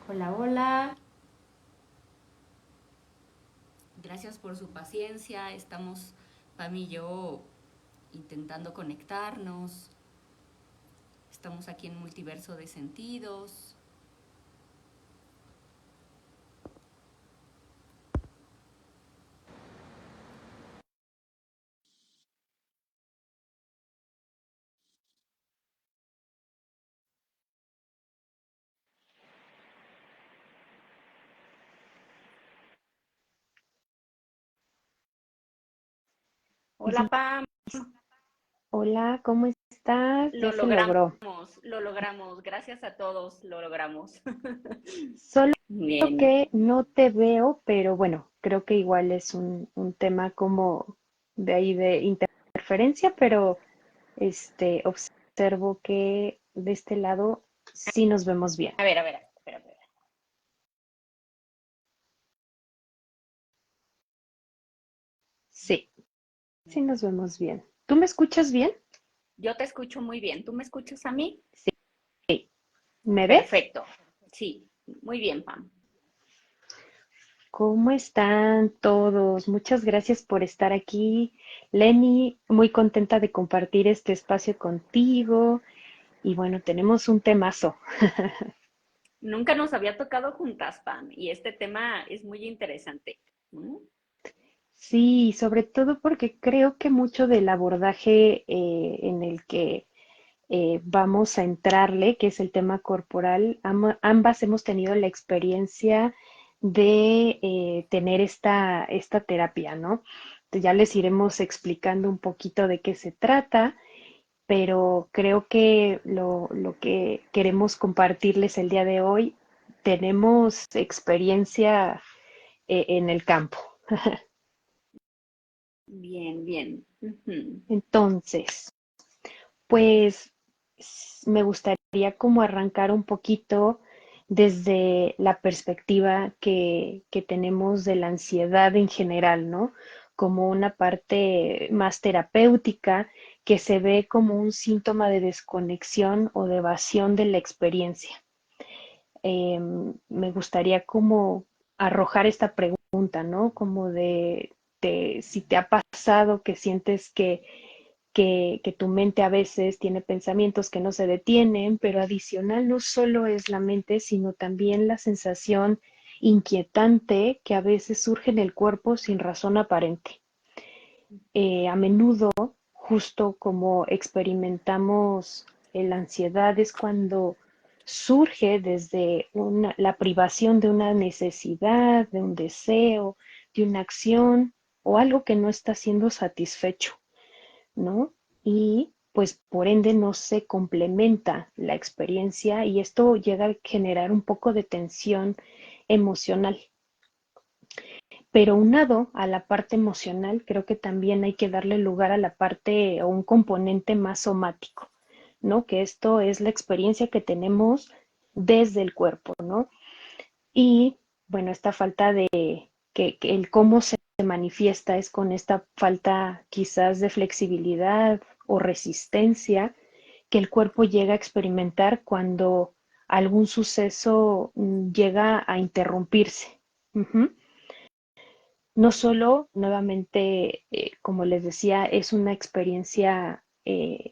Hola, hola. Gracias por su paciencia. Estamos, Pam y yo, intentando conectarnos. Estamos aquí en Multiverso de Sentidos. Hola, Liz, Pam. hola, ¿cómo estás? Lo Ya se logró. logramos, lo logramos. Gracias a todos, lo logramos. Solo Bien. que no te veo, pero bueno, creo que igual es un tema como de ahí de interferencia, pero observo que de este lado sí nos vemos bien. A ver, espera, espera. Sí, sí nos vemos bien. ¿Tú me escuchas bien? Yo te escucho muy bien. ¿Tú me escuchas a mí? Sí. ¿Me ves? Perfecto. Sí, muy bien, Pam. ¿Cómo están todos? Muchas gracias por estar aquí. Lenny, muy contenta de compartir este espacio contigo. Y bueno, tenemos un temazo. Nunca nos había tocado juntas, Pam, y este tema es muy interesante. Sí, sobre todo porque creo que mucho del abordaje en el que vamos a entrarle, que es el tema corporal, ambas hemos tenido la experiencia de tener esta terapia, ¿no? Entonces ya les iremos explicando un poquito de qué se trata, pero creo que lo que queremos compartirles el día de hoy, tenemos experiencia en el campo. Bien, bien. Ujú. Entonces, pues me gustaría como arrancar un poquito desde la perspectiva que tenemos de la ansiedad en general, ¿no? Como una parte más terapéutica que se ve como un síntoma de desconexión o de evasión de la experiencia. Me gustaría como arrojar esta pregunta, ¿no? Como de si te ha pasado que sientes que tu mente a veces tiene pensamientos que no se detienen, pero adicional no solo es la mente, sino también la sensación inquietante que a veces surge en el cuerpo sin razón aparente. A menudo, justo como experimentamos la ansiedad, es cuando surge desde la privación de una necesidad, de un deseo, de una acción o algo que no está siendo satisfecho, ¿no? Y pues por ende no se complementa la experiencia y esto llega a generar un poco de tensión emocional. Pero unado a la parte emocional, creo que también hay que darle lugar a la parte o un componente más somático, ¿no? Que esto es la experiencia que tenemos desde el cuerpo, ¿no? Y bueno, esta falta de que el cómo se manifiesta es con esta falta quizás de flexibilidad o resistencia que el cuerpo llega a experimentar cuando algún suceso llega a interrumpirse. Ujú. No solo, nuevamente, como les decía, es una experiencia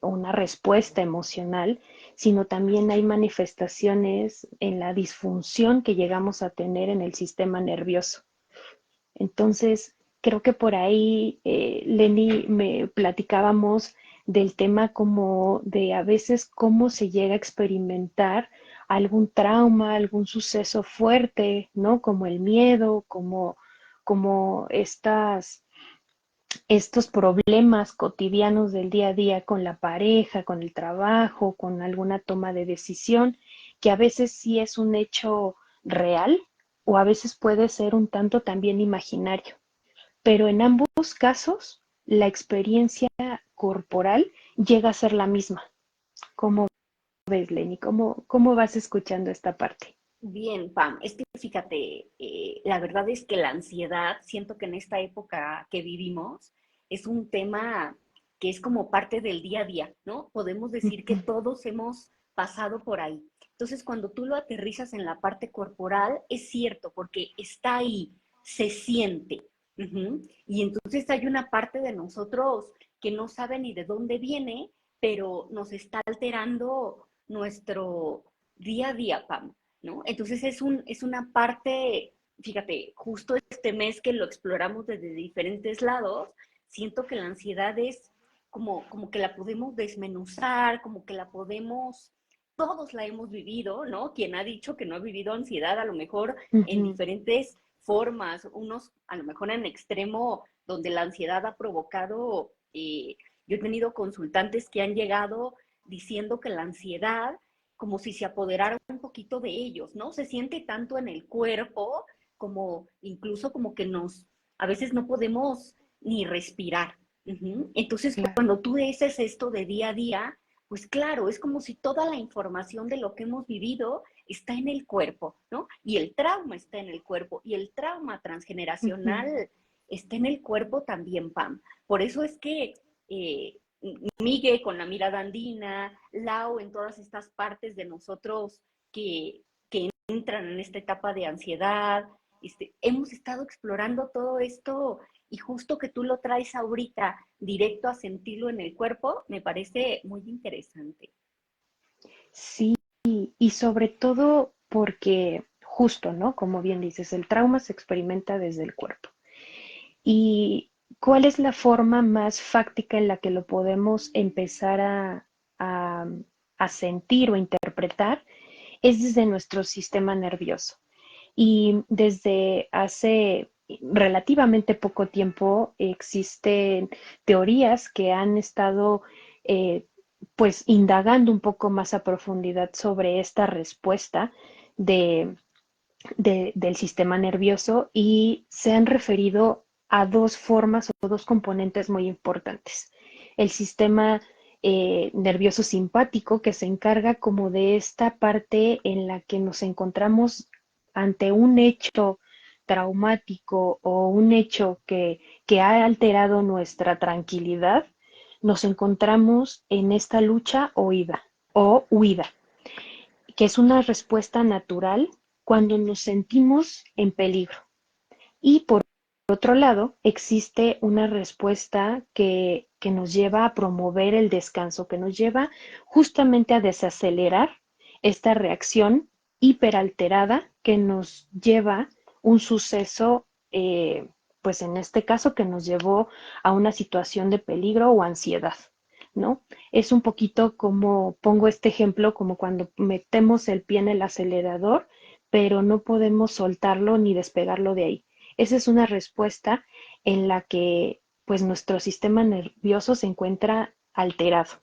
o una respuesta emocional, sino también hay manifestaciones en la disfunción que llegamos a tener en el sistema nervioso. Entonces, creo que por ahí, Lenny, me platicábamos del tema como de a veces cómo se llega a experimentar algún trauma, algún suceso fuerte, ¿no? Como el miedo, como estos problemas cotidianos del día a día con la pareja, con el trabajo, con alguna toma de decisión, que a veces sí es un hecho real o a veces puede ser un tanto también imaginario. Pero en ambos casos, la experiencia corporal llega a ser la misma. ¿Cómo ves, Lenny? ¿Cómo vas escuchando esta parte? Bien, Pam. Es que fíjate, la verdad es que la ansiedad, siento que en esta época que vivimos, es un tema que es como parte del día a día, ¿no? Podemos decir que todos hemos pasado por ahí. Entonces, cuando tú lo aterrizas en la parte corporal, es cierto, porque está ahí, se siente. Y entonces hay una parte de nosotros que no sabe ni de dónde viene, pero nos está alterando nuestro día a día, Pam, ¿no? Entonces es una parte, fíjate, justo este mes que lo exploramos desde diferentes lados, siento que la ansiedad es como que la podemos desmenuzar, como que la podemos, todos la hemos vivido, ¿no? Quien ha dicho que no ha vivido ansiedad, a lo mejor en Ujú. diferentes formas, unos a lo mejor en extremo, donde la ansiedad ha provocado, yo he tenido consultantes que han llegado diciendo que la ansiedad, como si se apoderara un poquito de ellos, ¿no? Se siente tanto en el cuerpo como incluso como que a veces no podemos ni respirar. Entonces, Claro. cuando tú dices esto de día a día, pues claro, es como si toda la información de lo que hemos vivido está en el cuerpo, ¿no? Y el trauma está en el cuerpo, y el trauma Ujú. transgeneracional está en el cuerpo también, Pam. Por eso es que Migue con la mirada andina, Lau en todas estas partes de nosotros que entran en esta etapa de ansiedad, hemos estado explorando todo esto y justo que tú lo traes ahorita directo a sentirlo en el cuerpo, me parece muy interesante. Sí, y sobre todo porque justo, ¿no? Como bien dices, el trauma se experimenta desde el cuerpo. ¿Y cuál es la forma más fáctica en la que lo podemos empezar a, a sentir o interpretar? Es desde nuestro sistema nervioso. Y desde hace relativamente poco tiempo existen teorías que han estado eh, pues indagando un poco más a profundidad sobre esta respuesta de, del sistema nervioso y se han referido a dos formas o dos componentes muy importantes. El sistema nervioso simpático, que se encarga como de esta parte en la que nos encontramos ante un hecho traumático o un hecho que ha alterado nuestra tranquilidad, nos encontramos en esta lucha o huida, que es una respuesta natural cuando nos sentimos en peligro. Y por otro lado, existe una respuesta que nos lleva a promover el descanso, que nos lleva justamente a desacelerar esta reacción hiperalterada que nos lleva un suceso, pues en este caso, que nos llevó a una situación de peligro o ansiedad, ¿no? Es un poquito como, pongo este ejemplo, como cuando metemos el pie en el acelerador, pero no podemos soltarlo ni despegarlo de ahí. Esa es una respuesta en la que pues nuestro sistema nervioso se encuentra alterado.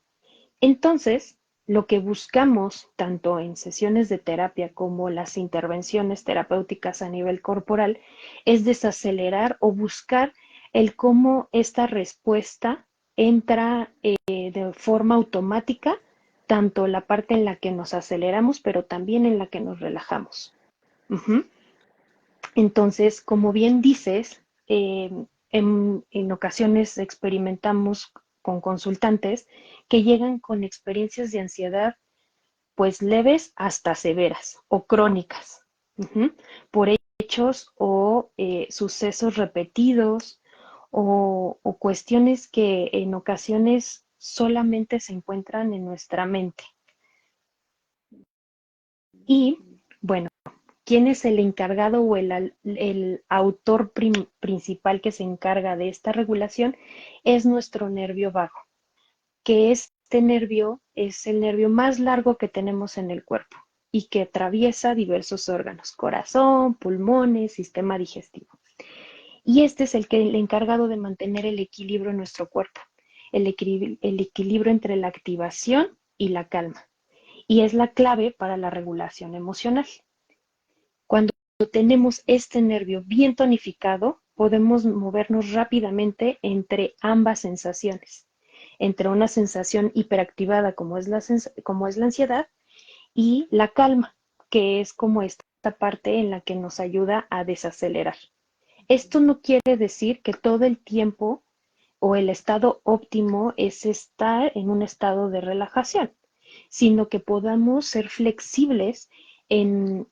Entonces, lo que buscamos tanto en sesiones de terapia como las intervenciones terapéuticas a nivel corporal es desacelerar o buscar el cómo esta respuesta entra de forma automática, tanto la parte en la que nos aceleramos, pero también en la que nos relajamos. Ujú. Entonces, como bien dices, en ocasiones experimentamos con consultantes que llegan con experiencias de ansiedad pues leves hasta severas o crónicas, ujú, por hechos o sucesos repetidos o cuestiones que en ocasiones solamente se encuentran en nuestra mente. Y bueno, quién es el encargado o el autor principal que se encarga de esta regulación es nuestro nervio vago, que este nervio es el nervio más largo que tenemos en el cuerpo y que atraviesa diversos órganos, corazón, pulmones, sistema digestivo. Y este es el encargado de mantener el equilibrio en nuestro cuerpo, el equilibrio entre la activación y la calma. Y es la clave para la regulación emocional. Cuando tenemos este nervio bien tonificado, podemos movernos rápidamente entre ambas sensaciones, entre una sensación hiperactivada como es la ansiedad y la calma, que es como esta parte en la que nos ayuda a desacelerar. Esto no quiere decir que todo el tiempo o el estado óptimo es estar en un estado de relajación. sino que podamos ser flexibles en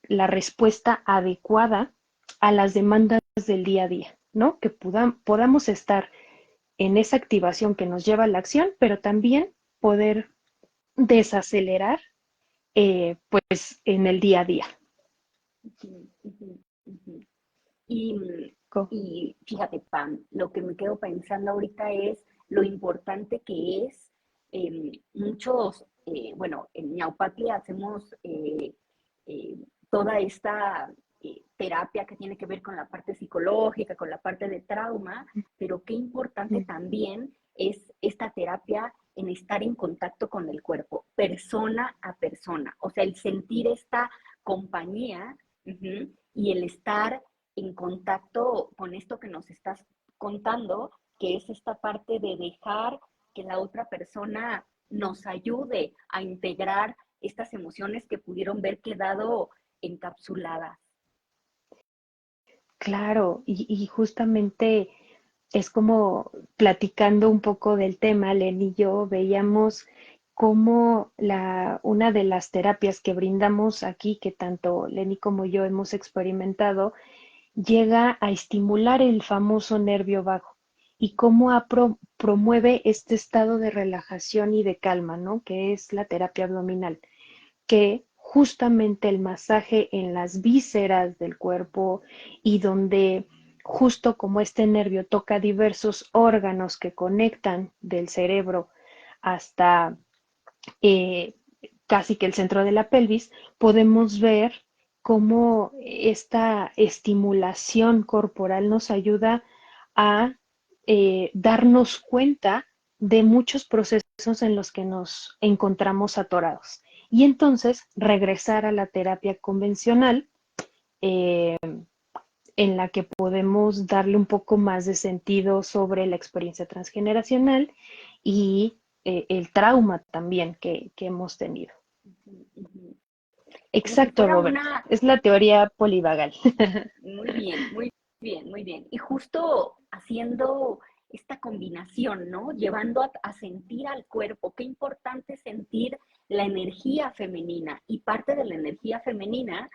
la respuesta adecuada a las demandas del día a día, ¿no? Que podamos estar en esa activación que nos lleva a la acción, pero también poder desacelerar pues en el día a día. Ujú, ujú, ujú. Y, y fíjate, Pam, lo que me quedo pensando ahorita es lo importante que es muchos, bueno, en Ñaupatli hacemos eh, toda esta terapia que tiene que ver con la parte psicológica, con la parte de trauma, pero qué importante también es esta terapia en estar en contacto con el cuerpo, persona a persona, o sea, el sentir esta compañía y el estar en contacto con esto que nos estás contando, que es esta parte de dejar que la otra persona nos ayude a integrar estas emociones que pudieron ver quedado encapsuladas. Claro, y justamente es como platicando un poco del tema, Len y yo veíamos cómo una de las terapias que brindamos aquí, que tanto Lenny como yo hemos experimentado, llega a estimular el famoso nervio vago y cómo promueve este estado de relajación y de calma, ¿no? Que es la terapia abdominal, que justamente el masaje en las vísceras del cuerpo y donde justo como este nervio toca diversos órganos que conectan del cerebro hasta eh, casi que el centro de la pelvis, podemos ver cómo esta estimulación corporal nos ayuda a darnos cuenta de muchos procesos en los que nos encontramos atorados. Y entonces regresar a la terapia convencional eh, en la que podemos darle un poco más de sentido sobre la experiencia transgeneracional y el trauma también que hemos tenido. Uh-huh, uh-huh. Como si Exacto, fuera Roberto. una, Es la teoría polivagal. muy bien, muy bien, muy bien. Y justo haciendo esta combinación, ¿no? Llevando a sentir al cuerpo. Qué importante sentir la energía femenina. Y parte de la energía femenina,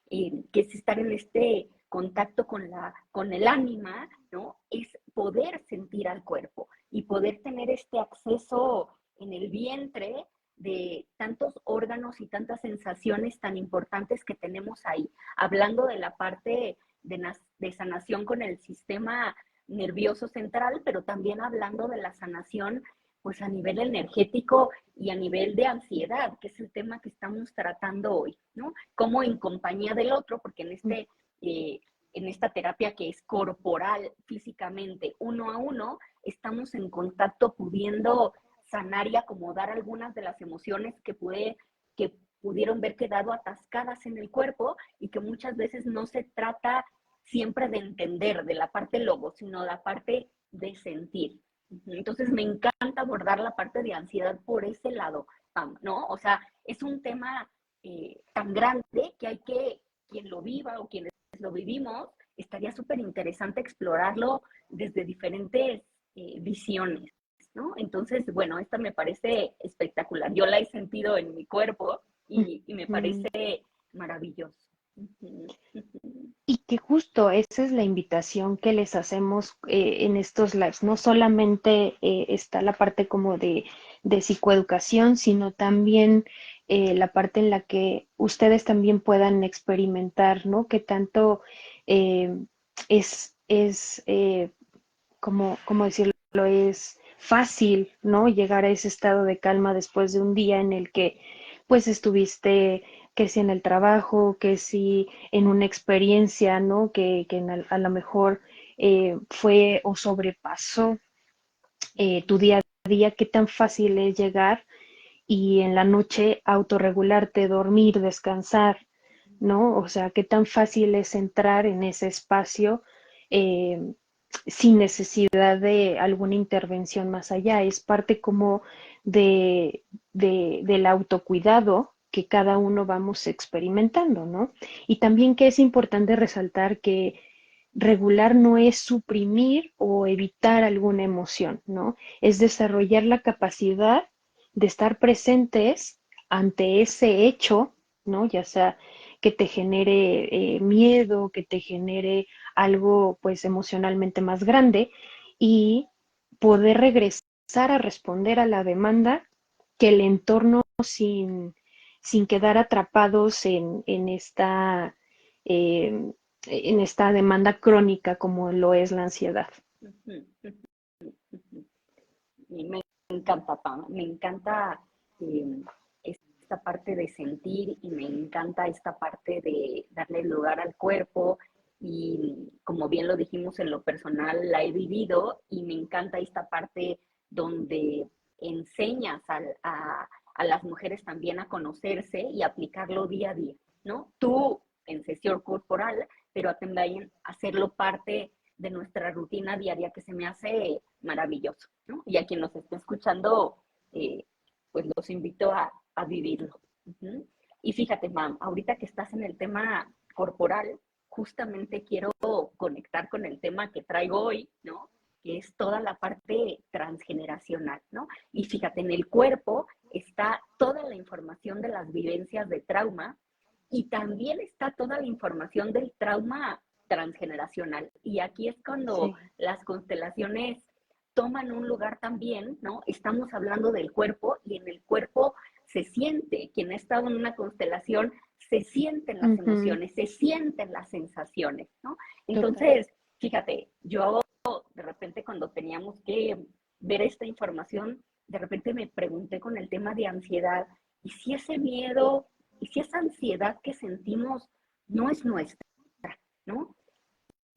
que es estar en este contacto con el ánima, ¿no? Es poder sentir al cuerpo y poder tener este acceso en el vientre de tantos órganos y tantas sensaciones tan importantes que tenemos ahí. Hablando de la parte de sanación con el sistema nervioso central, pero también hablando de la sanación pues a nivel energético y a nivel de ansiedad, que es el tema que estamos tratando hoy, ¿no? Como en compañía del otro, porque en esta terapia que es corporal, físicamente, uno a uno, estamos en contacto pudiendo sanar y acomodar algunas de las emociones que pudieron ver quedado atascadas en el cuerpo y que muchas veces no se trata siempre de entender de la parte logo, sino la parte de sentir. Entonces me encanta abordar la parte de ansiedad por ese lado, ¿no? O sea, es un tema tan grande que hay que, quien lo viva o quienes lo vivimos, estaría súper interesante explorarlo desde diferentes visiones, ¿no? Entonces, bueno, esta me parece espectacular. Yo la he sentido en mi cuerpo y me parece maravilloso. Y que justo esa es la invitación que les hacemos en estos lives. No solamente está la parte como de psicoeducación, sino también la parte en la que ustedes también puedan experimentar, ¿no? Que tanto eh, es ¿cómo decirlo? Es fácil, ¿no? Llegar a ese estado de calma después de un día en el que pues estuviste, que si en el trabajo, que si en una experiencia, ¿no? Que a lo mejor fue o sobrepasó tu día a día, qué tan fácil es llegar y en la noche autorregularte, dormir, descansar, ¿no? O sea, qué tan fácil es entrar en ese espacio eh, sin necesidad de alguna intervención más allá. Es parte como del autocuidado que cada uno vamos experimentando, ¿no? Y también que es importante resaltar que regular no es suprimir o evitar alguna emoción, ¿no? Es desarrollar la capacidad de estar presentes ante ese hecho, ¿no? Ya sea que te genere miedo, que te genere algo pues emocionalmente más grande y poder regresar a responder a la demanda que el entorno sin quedar atrapados en esta demanda crónica como lo es la ansiedad. Ujú, ujú, ujú. Y me encanta, Pam, me encanta eh, esta parte de sentir y me encanta esta parte de darle lugar al cuerpo y como bien lo dijimos en lo personal, la he vivido y me encanta esta parte donde enseñas a las mujeres también a conocerse y aplicarlo día a día, ¿no? Tú en sesión corporal, pero también hacerlo parte de nuestra rutina diaria que se me hace maravilloso, ¿no? Y a quien nos esté escuchando, eh, pues los invito a vivirlo. Uh-huh. Y fíjate, Mam, ahorita que estás en el tema corporal, justamente quiero conectar con el tema que traigo hoy, ¿no? Que es toda la parte transgeneracional, ¿no? Y fíjate, en el cuerpo está toda la información de las vivencias de trauma y también está toda la información del trauma transgeneracional. Y aquí es cuando Sí. las constelaciones toman un lugar también, ¿no? Estamos hablando del cuerpo y en el cuerpo se siente, quien ha estado en una constelación, se sienten las Ujú, emociones, se sienten las sensaciones, ¿no? total. Entonces, fíjate, yo de repente cuando teníamos que ver esta información, de repente me pregunté con el tema de ansiedad, ¿y si ese miedo, y si esa ansiedad que sentimos no es nuestra, ¿no?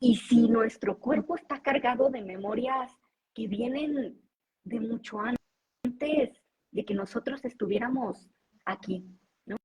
Y si nuestro cuerpo está cargado de memorias que vienen de mucho antes de que nosotros estuviéramos aquí, ¿no?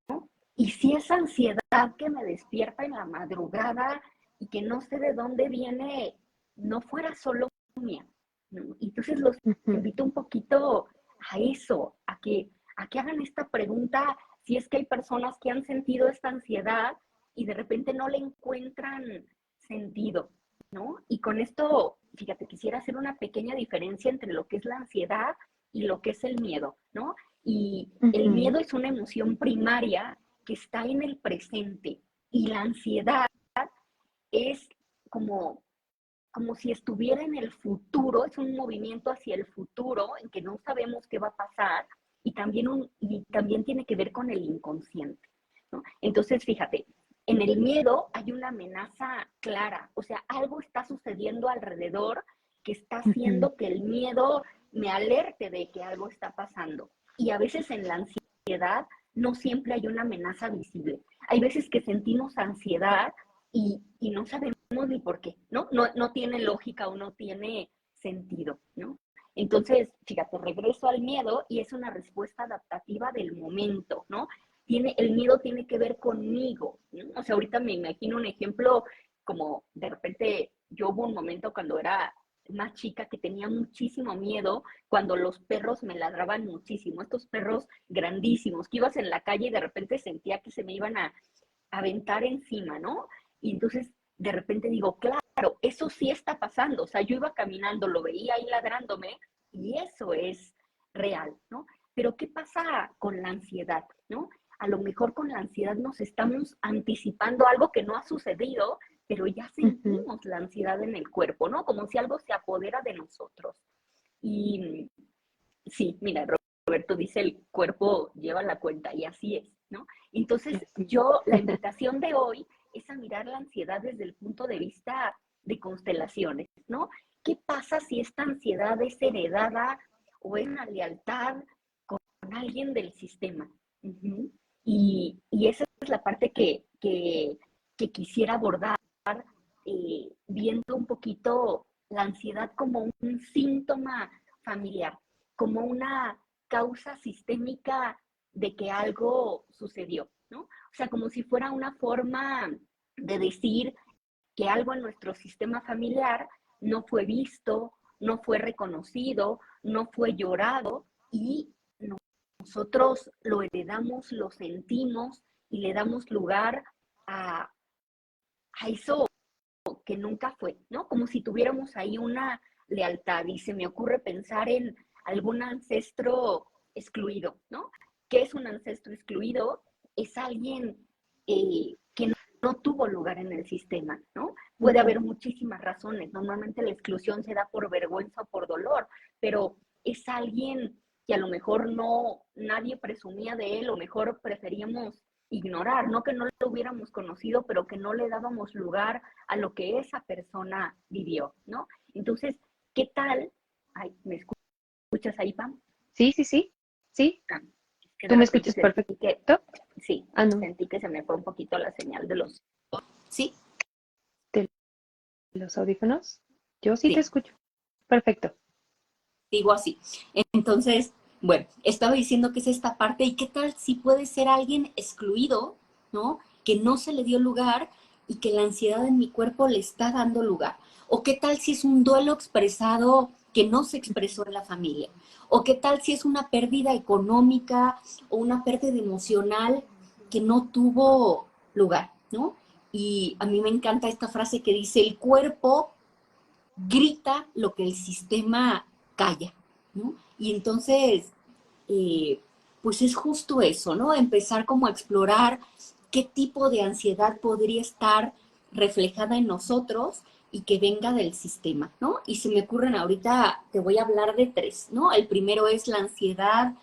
Y si esa ansiedad que me despierta en la madrugada y que no sé de dónde viene, no fuera solo mía, ¿no? Entonces los Ujú, invito un poquito a eso, a que hagan esta pregunta si es que hay personas que han sentido esta ansiedad y de repente no le encuentran sentido, ¿no? Y con esto, fíjate, quisiera hacer una pequeña diferencia entre lo que es la ansiedad y lo que es el miedo, ¿no? Y el ujú, miedo es una emoción primaria que está en el presente y la ansiedad es como, como si estuviera en el futuro, es un movimiento hacia el futuro en que no sabemos qué va a pasar y también tiene que ver con el inconsciente, ¿no? Entonces, fíjate, en el miedo hay una amenaza clara, o sea, algo está sucediendo alrededor que está ujú, haciendo que el miedo me alerte de que algo está pasando. Y a veces en la ansiedad no siempre hay una amenaza visible. Hay veces que sentimos ansiedad y no sabemos ni por qué, ¿no? No tiene lógica o no tiene sentido, ¿no? Entonces, fíjate, regreso al miedo y es una respuesta adaptativa del momento, ¿no? El miedo tiene que ver conmigo, ¿no? O sea, ahorita me imagino un ejemplo como de repente yo hubo un momento cuando era más chica que tenía muchísimo miedo cuando los perros me ladraban muchísimo, estos perros grandísimos, que ibas en la calle y de repente sentía que se me iban a aventar encima, ¿no? Y entonces de repente digo, claro, eso sí está pasando, o sea, yo iba caminando, lo veía ahí ladrándome y eso es real, ¿no? Pero ¿qué pasa con la ansiedad, ¿no? A lo mejor con la ansiedad nos estamos anticipando algo que no ha sucedido, pero ya ujú. sentimos la ansiedad en el cuerpo, ¿no? Como si algo se apodera de nosotros. Y sí, mira, Roberto dice, el cuerpo lleva la cuenta y así es, ¿no? Entonces, Así. la invitación de hoy es a mirar la ansiedad desde el punto de vista de constelaciones, ¿no? ¿Qué pasa si esta ansiedad es heredada o es una lealtad con alguien del sistema? Uh-huh. Y esa es la parte que quisiera abordar, viendo un poquito la ansiedad como un síntoma familiar, como una causa sistémica de que algo sucedió, ¿no? O sea, como si fuera una forma de decir que algo en nuestro sistema familiar no fue visto, no fue reconocido, no fue llorado y nosotros lo heredamos, lo sentimos y le damos lugar a, a eso que nunca fue, ¿no? Como si tuviéramos ahí una lealtad y se me ocurre pensar en algún ancestro excluido, ¿no? ¿Qué es un ancestro excluido? Es alguien que no tuvo lugar en el sistema, ¿no? Puede haber muchísimas razones. Normalmente la exclusión se da por vergüenza o por dolor, pero es alguien que a lo mejor no, nadie presumía de él, o mejor preferíamos ignorar, no que no lo hubiéramos conocido, pero que no le dábamos lugar a lo que esa persona vivió, ¿no? Entonces, ¿qué tal? Ay, ¿me escuchas ahí, Pam? Sí, sí, sí, sí. Ah, es que ¿Tú de me repente escuchas sentí que, perfecto? sí, Ah, no, sentí que se me fue un poquito la señal de los... ¿Sí? de los audífonos. Yo sí te Sí, escucho. Perfecto. digo así. Entonces, bueno, estaba diciendo que es esta parte, y qué tal si puede ser alguien excluido, ¿no? Que no se le dio lugar y que la ansiedad en mi cuerpo le está dando lugar. O qué tal si es un duelo expresado que no se expresó en la familia. O qué tal si es una pérdida económica o una pérdida emocional que no tuvo lugar, ¿no? Y a mí me encanta esta frase que dice, el cuerpo grita lo que el sistema calla, ¿no? Y entonces, eh, pues es justo eso, ¿no? Empezar como a explorar qué tipo de ansiedad podría estar reflejada en nosotros y que venga del sistema, ¿no? Y se me ocurren ahorita, te voy a hablar de tres, ¿no? El primero es la ansiedad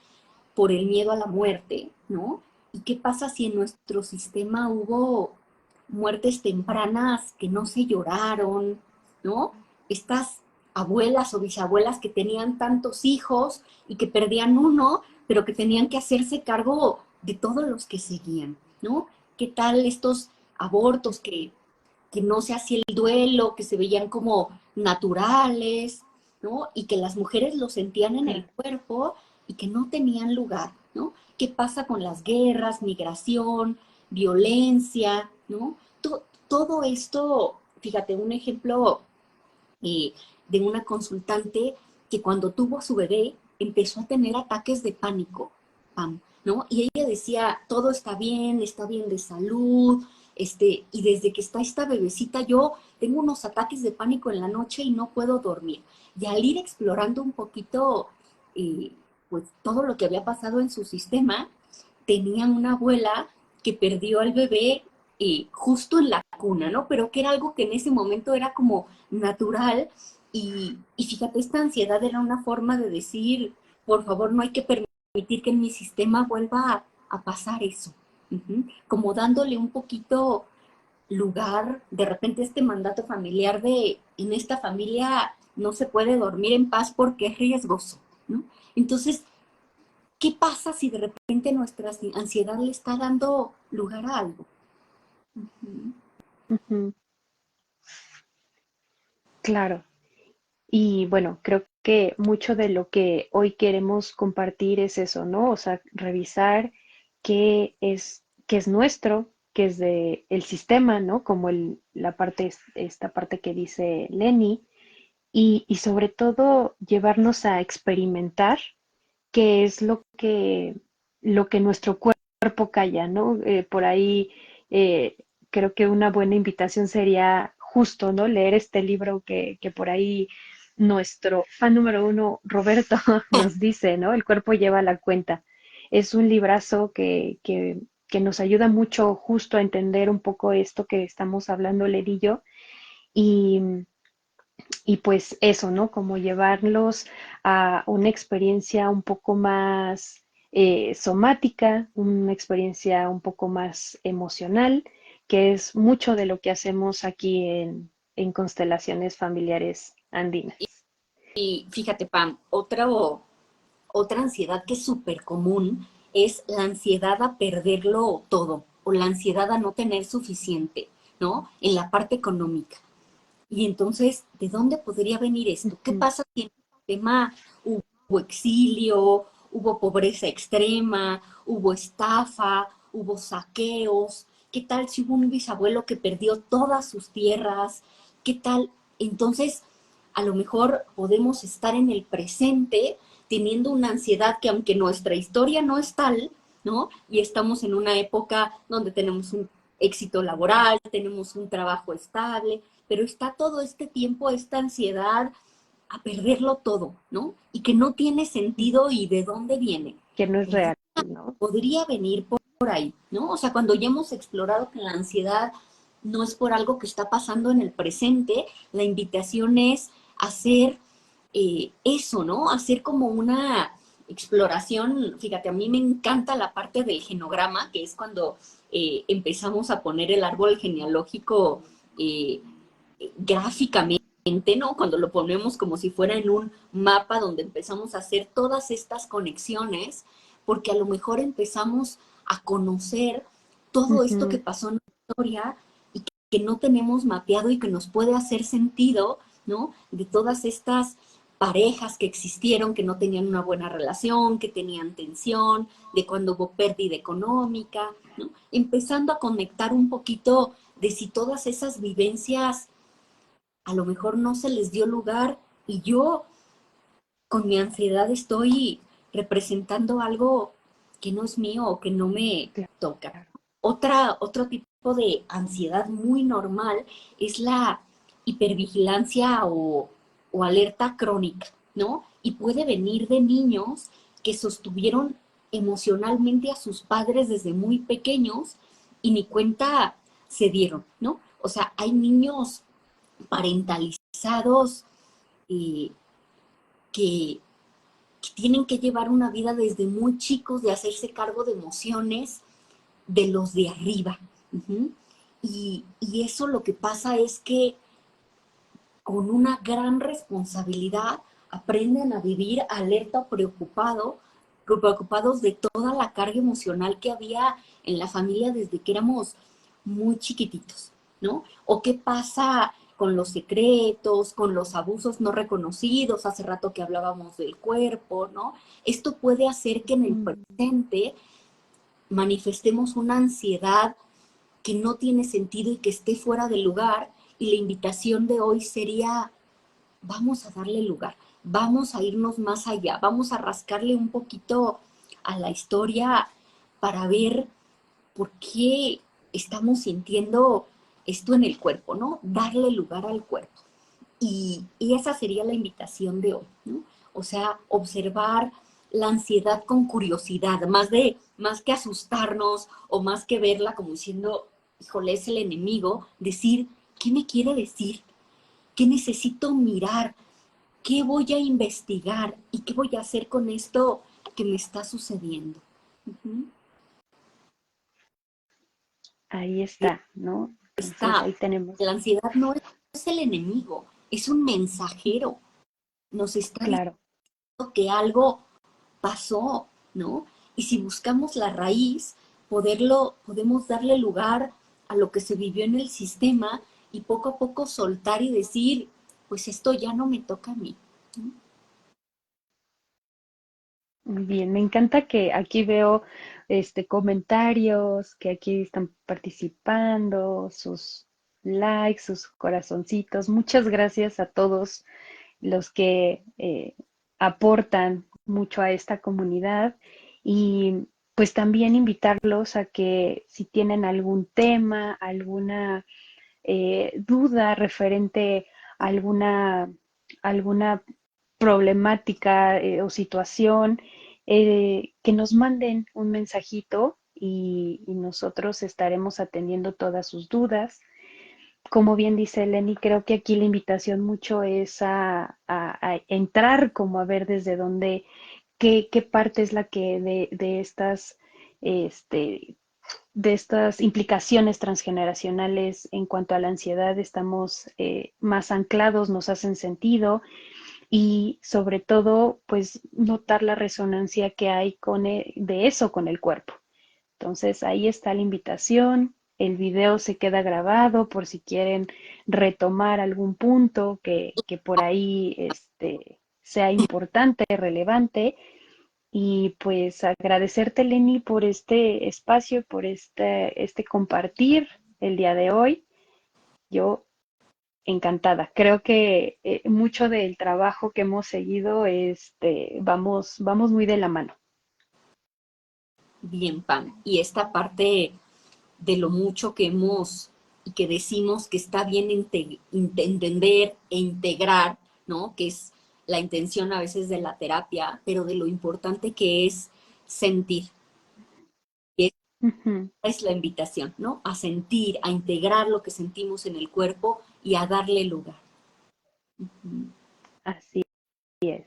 por el miedo a la muerte, ¿no? ¿Y qué pasa si en nuestro sistema hubo muertes tempranas que no se lloraron, ¿no? Estas abuelas o bisabuelas que tenían tantos hijos y que perdían uno, pero que tenían que hacerse cargo de todos los que seguían, ¿no? ¿Qué tal estos abortos que no se hacía el duelo, que se veían como naturales, ¿no? Y que las mujeres lo sentían en el cuerpo y que no tenían lugar, ¿no? ¿Qué pasa con las guerras, migración, violencia, ¿no? Todo esto, fíjate, un ejemplo eh, de una consultante que cuando tuvo a su bebé empezó a tener ataques de pánico, Pam, ¿no? Y ella decía, todo está bien de salud, y desde que está esta bebecita yo tengo unos ataques de pánico en la noche y no puedo dormir. Y al ir explorando un poquito, eh, pues todo lo que había pasado en su sistema, tenía una abuela que perdió al bebé justo en la cuna, ¿no? Pero que era algo que en ese momento era como natural y fíjate, esta ansiedad era una forma de decir, por favor, no hay que permitir que en mi sistema vuelva a pasar eso. Como dándole un poquito lugar, de repente este mandato familiar de, en esta familia no se puede dormir en paz porque es riesgoso, ¿no? Entonces, ¿qué pasa si de repente nuestra ansiedad le está dando lugar a algo? Ujú. Ujú, claro. Y bueno, creo que mucho de lo que hoy queremos compartir es eso, ¿no? O sea, revisar qué es nuestro, qué es de el sistema, ¿no? Como la parte, esta parte que dice Lenny, y sobre todo llevarnos a experimentar qué es lo que nuestro cuerpo calla, ¿no? Por ahí creo que una buena invitación sería justo, ¿no? Leer este libro que por ahí nuestro fan número uno, Roberto, nos dice, ¿no? El cuerpo lleva la cuenta. Es un librazo que nos ayuda mucho justo a entender un poco esto que estamos hablando, Ler y yo. Y, y pues eso, ¿no? Como llevarlos a una experiencia un poco más somática, una experiencia un poco más emocional, que es mucho de lo que hacemos aquí en Constelaciones Familiares Andinas. Y fíjate, Pam, otra ansiedad que es súper común es la ansiedad a perderlo todo o la ansiedad a no tener suficiente, ¿no? En la parte económica. Y entonces, ¿de dónde podría venir esto? ¿Qué Ujú, pasa si en el tema hubo exilio, hubo pobreza extrema, hubo estafa, hubo saqueos? ¿Qué tal si hubo un bisabuelo que perdió todas sus tierras? ¿Qué tal? Entonces, a lo mejor podemos estar en el presente teniendo una ansiedad que aunque nuestra historia no es tal, ¿no? Y estamos en una época donde tenemos un éxito laboral, tenemos un trabajo estable, pero está todo este tiempo esta ansiedad a perderlo todo, ¿no? Y que no tiene sentido y de dónde viene. Que no es Pues real, ¿no? podría venir por ahí, ¿no? O sea, cuando ya hemos explorado que la ansiedad no es por algo que está pasando en el presente, la invitación es hacer eso, ¿no? Hacer como una exploración. Fíjate, a mí me encanta la parte del genograma, que es cuando empezamos a poner el árbol genealógico eh, gráficamente, ¿no? Cuando lo ponemos como si fuera en un mapa donde empezamos a hacer todas estas conexiones, porque a lo mejor empezamos a conocer todo esto que pasó en la historia y que no tenemos mapeado y que nos puede hacer sentido, ¿no? De todas estas parejas que existieron, que no tenían una buena relación, que tenían tensión, de cuando hubo pérdida económica, ¿no? Empezando a conectar un poquito de si todas esas vivencias a lo mejor no se les dio lugar y yo con mi ansiedad estoy representando algo que no es mío o que no me Claro. toca. Otro tipo de ansiedad muy normal es la hipervigilancia o alerta crónica, ¿no? Y puede venir de niños que sostuvieron emocionalmente a sus padres desde muy pequeños y ni cuenta se dieron, ¿no? O sea, hay niños parentalizados eh, que, que tienen que llevar una vida desde muy chicos de hacerse cargo de emociones de los de arriba. Uh-huh. Y eso lo que pasa es que con una gran responsabilidad aprenden a vivir alerta o preocupados de toda la carga emocional que había en la familia desde que éramos muy chiquititos, ¿no? O qué pasa con los secretos, con los abusos no reconocidos, hace rato que hablábamos del cuerpo, ¿no? Esto puede hacer que en el presente manifestemos una ansiedad que no tiene sentido y que esté fuera de lugar, y la invitación de hoy sería, vamos a darle lugar, vamos a irnos más allá, vamos a rascarle un poquito a la historia para ver por qué estamos sintiendo esto en el cuerpo, ¿no? Darle lugar al cuerpo. Y esa sería la invitación de hoy, ¿no? O sea, observar la ansiedad con curiosidad, más que asustarnos o más que verla como diciendo, híjole, es el enemigo, decir, ¿qué me quiere decir? ¿Qué necesito mirar? ¿Qué voy a investigar? ¿Y qué voy a hacer con esto que me está sucediendo? Uh-huh. Ahí está, ¿no? Entonces Está, ahí tenemos, la ansiedad no es el enemigo, es un mensajero. Nos está claro. diciendo que algo pasó, ¿no? Y si buscamos la raíz, podemos darle lugar a lo que se vivió en el sistema y poco a poco soltar y decir, pues esto ya no me toca a mí. Muy bien, me encanta que aquí veo comentarios, que aquí están participando, sus likes, sus corazoncitos. Muchas gracias a todos los que aportan mucho a esta comunidad y pues también invitarlos a que si tienen algún tema, alguna duda referente a alguna problemática o situación, que nos manden un mensajito y nosotros estaremos atendiendo todas sus dudas. Como bien dice Lenny, creo que aquí la invitación mucho es a entrar como a ver desde dónde, qué parte es la que este, de estas implicaciones transgeneracionales en cuanto a la ansiedad estamos más anclados, nos hacen sentido y sobre todo, pues notar la resonancia que hay de eso con el cuerpo. Entonces, ahí está la invitación. El video se queda grabado por si quieren retomar algún punto que por ahí sea importante, relevante. Y pues agradecerte, Lenny, por este espacio, por este compartir el día de hoy. Yo encantada. Creo que mucho del trabajo que hemos seguido, vamos muy de la mano. Bien, Pam. Y esta parte de lo mucho que hemos y que decimos que está bien entender e integrar, ¿no? Que es la intención a veces de la terapia, pero de lo importante que es sentir. Y Ujú. es la invitación, ¿no? A sentir, a integrar lo que sentimos en el cuerpo y a darle lugar. Así es.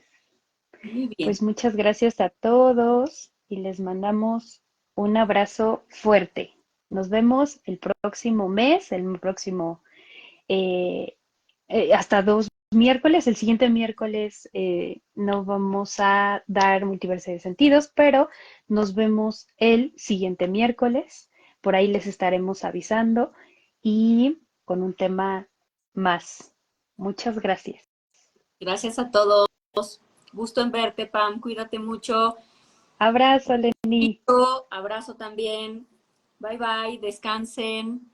Muy bien. Pues muchas gracias a todos y les mandamos un abrazo fuerte. Nos vemos el próximo mes, el próximo, eh, hasta 2 miércoles. El siguiente miércoles no vamos a dar multiverso de sentidos, pero nos vemos el siguiente miércoles. Por ahí les estaremos avisando y con un tema más. Muchas gracias. Gracias a todos. Gusto en verte, Pam. Cuídate mucho. Abrazo, Lenny. Abrazo también. Bye bye. Descansen.